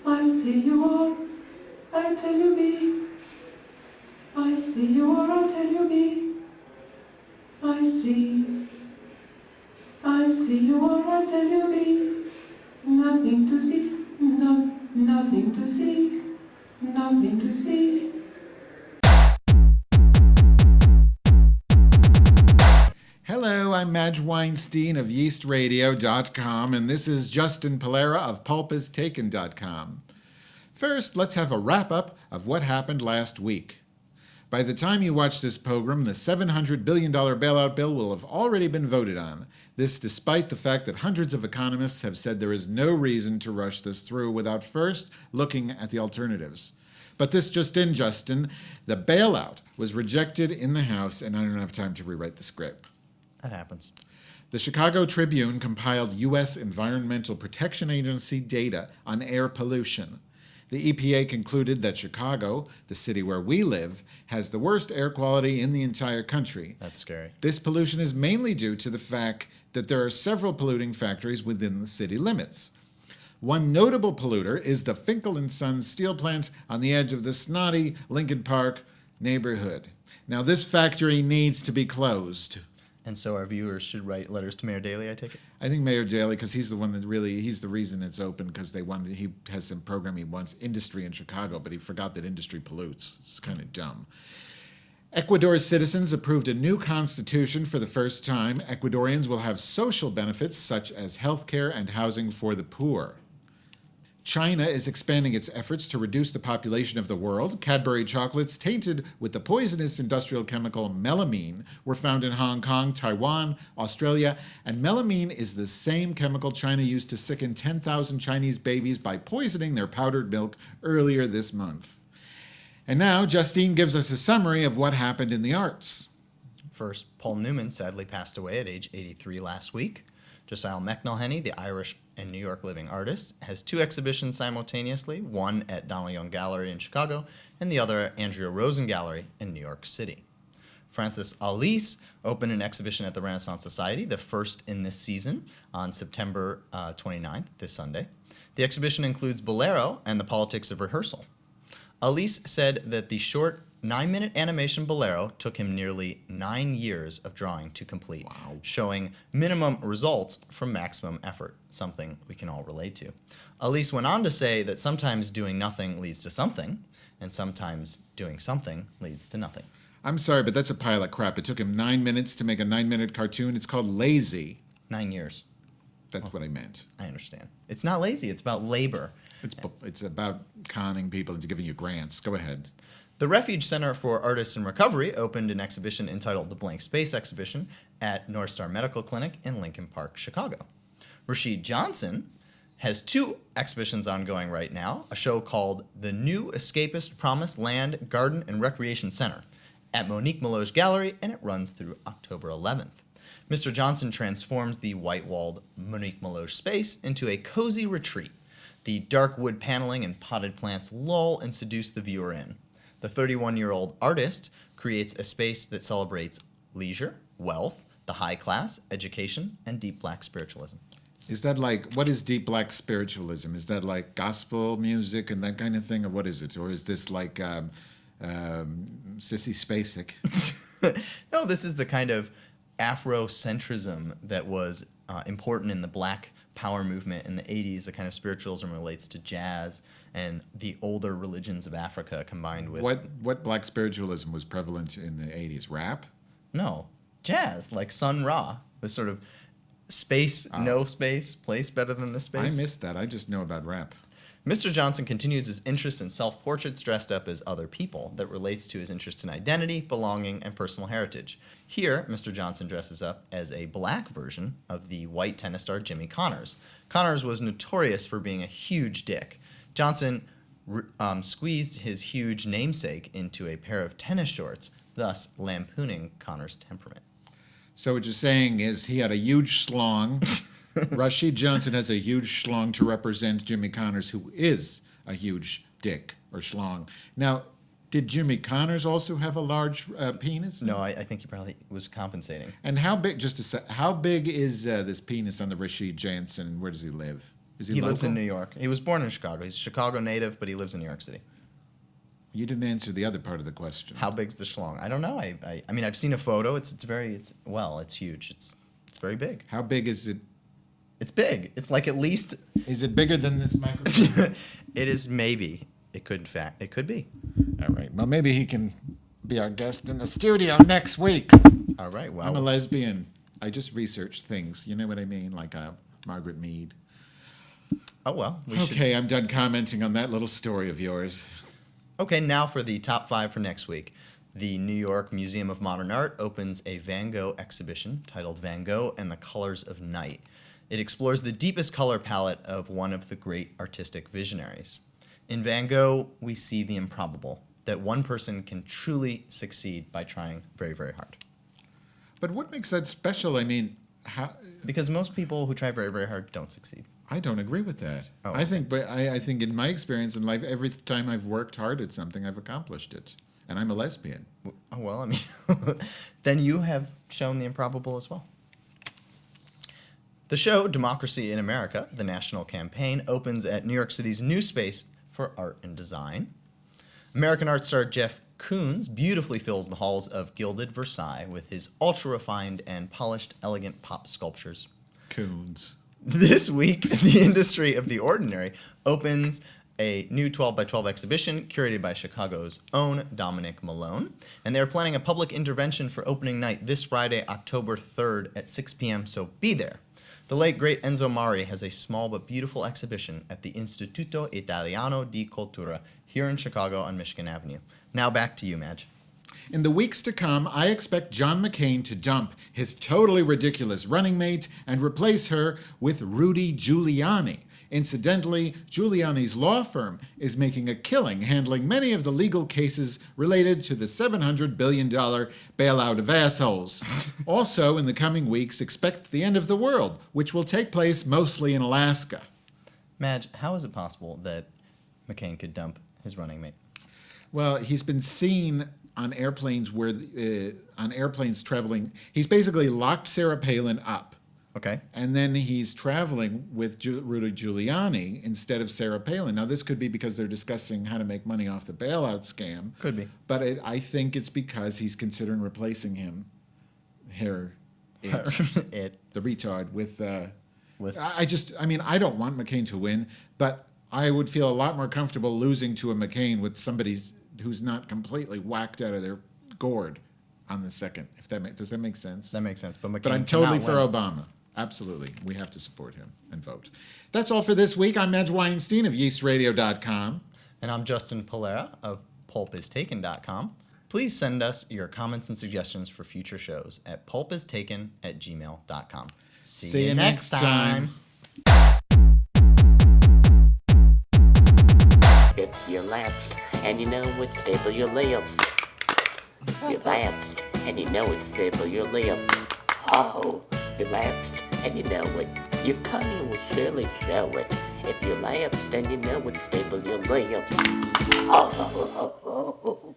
I see you are, I tell you be. I see you are, I tell you be. I see you are, I tell you be. Nothing to see, nothing to see, nothing to see. Hello, I'm Madge Weinstein of yeastradio.com, and this is Justin Polera of pulpistaken.com. First, let's have a wrap-up of what happened last week. By the time you watch this program, the $700 billion bailout bill will have already been voted on. This despite the fact that hundreds of economists have said there is no reason to rush this through without first looking at the alternatives. But this just in, Justin, the bailout was rejected in the House, and I don't have time to rewrite the script. That happens. The Chicago Tribune compiled U.S. Environmental Protection Agency data on air pollution. The EPA concluded that Chicago, the city where we live, has the worst air quality in the entire country. That's scary. This pollution is mainly due to the fact that there are several polluting factories within the city limits. One notable polluter is the Finkel & Sons steel plant on the edge of the snotty Lincoln Park neighborhood. Now, this factory needs to be closed. And so our viewers should write letters to Mayor Daley, I take it? I think Mayor Daley, because he's the one that he's the reason it's open, because he has some program he wants, industry in Chicago, but he forgot that industry pollutes. It's kind of dumb. Ecuador's citizens approved a new constitution for the first time. Ecuadorians will have social benefits such as health care and housing for the poor. China is expanding its efforts to reduce the population of the world. Cadbury chocolates tainted with the poisonous industrial chemical melamine were found in Hong Kong, Taiwan, Australia, and melamine is the same chemical China used to sicken 10,000 Chinese babies by poisoning their powdered milk earlier this month. And now, Justine gives us a summary of what happened in the arts. First, Paul Newman sadly passed away at age 83 last week. Josiah McElhenney, the Irish and New York living artist, has two exhibitions simultaneously, one at Donald Young Gallery in Chicago and the other at Andrea Rosen Gallery in New York City. Francis Alys opened an exhibition at the Renaissance Society, the first in this season, on September 29th, this Sunday. The exhibition includes Bolero and the Politics of Rehearsal. Alys said that the short 9-minute animation Bolero took him nearly 9 years of drawing to complete, Wow. showing minimum results from maximum effort, something we can all relate to. Alys went on to say that sometimes doing nothing leads to something, and sometimes doing something leads to nothing. I'm sorry, but that's a pile of crap. It took him 9 minutes to make a 9-minute cartoon. It's called lazy. 9 years. That's what I meant. I understand. It's not lazy, it's about labor. It's about conning people into giving you grants. Go ahead. The Refuge Center for Artists in Recovery opened an exhibition entitled The Blank Space Exhibition at North Star Medical Clinic in Lincoln Park, Chicago. Rashid Johnsons has two exhibitions ongoing right now, a show called The New Escapist Promised Land, Garden, and Recreation Center at Monique Meloge Gallery, and it runs through October 11th. Mr. Johnson transforms the white-walled Monique Meloge space into a cozy retreat. The dark wood paneling and potted plants lull and seduce the viewer in. The 31-year-old artist creates a space that celebrates leisure, wealth, the high class, education, and deep black spiritualism. Is that like, what is deep black spiritualism? Is that like gospel music and that kind of thing, or what is it? Or is this like Sissy Spacek? No, this is the kind of Afrocentrism that was important in the black power movement in the 80s. The kind of spiritualism relates to jazz and the older religions of Africa combined with... What black spiritualism was prevalent in the 80s? Rap? No, jazz, like Sun Ra, the sort of space, no space, place better than this space. I missed that. I just know about rap. Mr. Johnson continues his interest in self-portraits dressed up as other people that relates to his interest in identity, belonging, and personal heritage. Here, Mr. Johnson dresses up as a black version of the white tennis star Jimmy Connors. Connors was notorious for being a huge dick. Johnson squeezed his huge namesake into a pair of tennis shorts, thus lampooning Connors' temperament. So what you're saying is he had a huge schlong. Rashid Johnson has a huge schlong to represent Jimmy Connors, who is a huge dick or schlong. Now, did Jimmy Connors also have a large penis? No, I think he probably was compensating. And how big? How big is this penis on the Rashid Johnson? Where does he live? Is He lives in local? New York. He was born in Chicago. He's a Chicago native, but he lives in New York City. You didn't answer the other part of the question. How big's the schlong? I don't know. I mean, I've seen a photo. It's huge. It's very big. How big is it? It's big. It's like at least Is it bigger than this microphone? it is maybe. It could be. All right. Well, maybe he can be our guest in the studio next week. All right. Well, I'm a lesbian. I just research things. You know what I mean? Like Margaret Mead. oh well. We should. Okay, I'm done commenting on that little story of yours. Okay, now for the top 5 for next week. The New York Museum of Modern Art opens a Van Gogh exhibition titled Van Gogh and the Colors of Night. It explores the deepest color palette of one of the great artistic visionaries. In Van Gogh, we see the improbable, that one person can truly succeed by trying very, very hard. But what makes that special? I mean, Because most people who try very, very hard don't succeed. I don't agree with that. Oh, I think, but I think in my experience in life, every time I've worked hard at something, I've accomplished it. And I'm a lesbian. Oh, well, I mean, then you have shown the improbable as well. The show, Democracy in America, the national campaign, opens at New York City's new space for art and design. American art star Jeff Koons beautifully fills the halls of gilded Versailles with his ultra-refined and polished, elegant pop sculptures. Coons. This week, the Industry of the Ordinary opens a new 12 by 12 exhibition curated by Chicago's own Dominic Malone. And they're planning a public intervention for opening night this Friday, October 3rd at 6 p.m., so be there. The late, great Enzo Mari has a small but beautiful exhibition at the Istituto Italiano di Cultura here in Chicago on Michigan Avenue. Now back to you, Madge. In the weeks to come, I expect John McCain to dump his totally ridiculous running mate and replace her with Rudy Giuliani. Incidentally, Giuliani's law firm is making a killing handling many of the legal cases related to the $700 billion bailout of assholes. Also, in the coming weeks, expect the end of the world, which will take place mostly in Alaska. Madge, how is it possible that McCain could dump his running mate? Well, he's been seen on airplanes traveling. He's basically locked Sarah Palin up. Okay. And then he's traveling with Rudy Giuliani instead of Sarah Palin. Now, this could be because they're discussing how to make money off the bailout scam. Could be. But I think it's because he's considering replacing him, the retard, with. I don't want McCain to win, but I would feel a lot more comfortable losing to a McCain with somebody who's not completely whacked out of their gourd on the second. Does that make sense? That makes sense. But McCain But I'm totally cannot for win. Obama. Absolutely. We have to support him and vote. That's all for this week. I'm Madge Weinstein of yeastradio.com. And I'm Justin Polera of pulpistaken.com. Please send us your comments and suggestions for future shows at pulpistaken@gmail.com. See you next time. If you lapsed and you know it's stable your layups. You lapsed and you know it's stable your layups. Oh, you lapsed and you know it. Your cunning will surely show it. If you lapsed and you know it's stable your layups. Oh.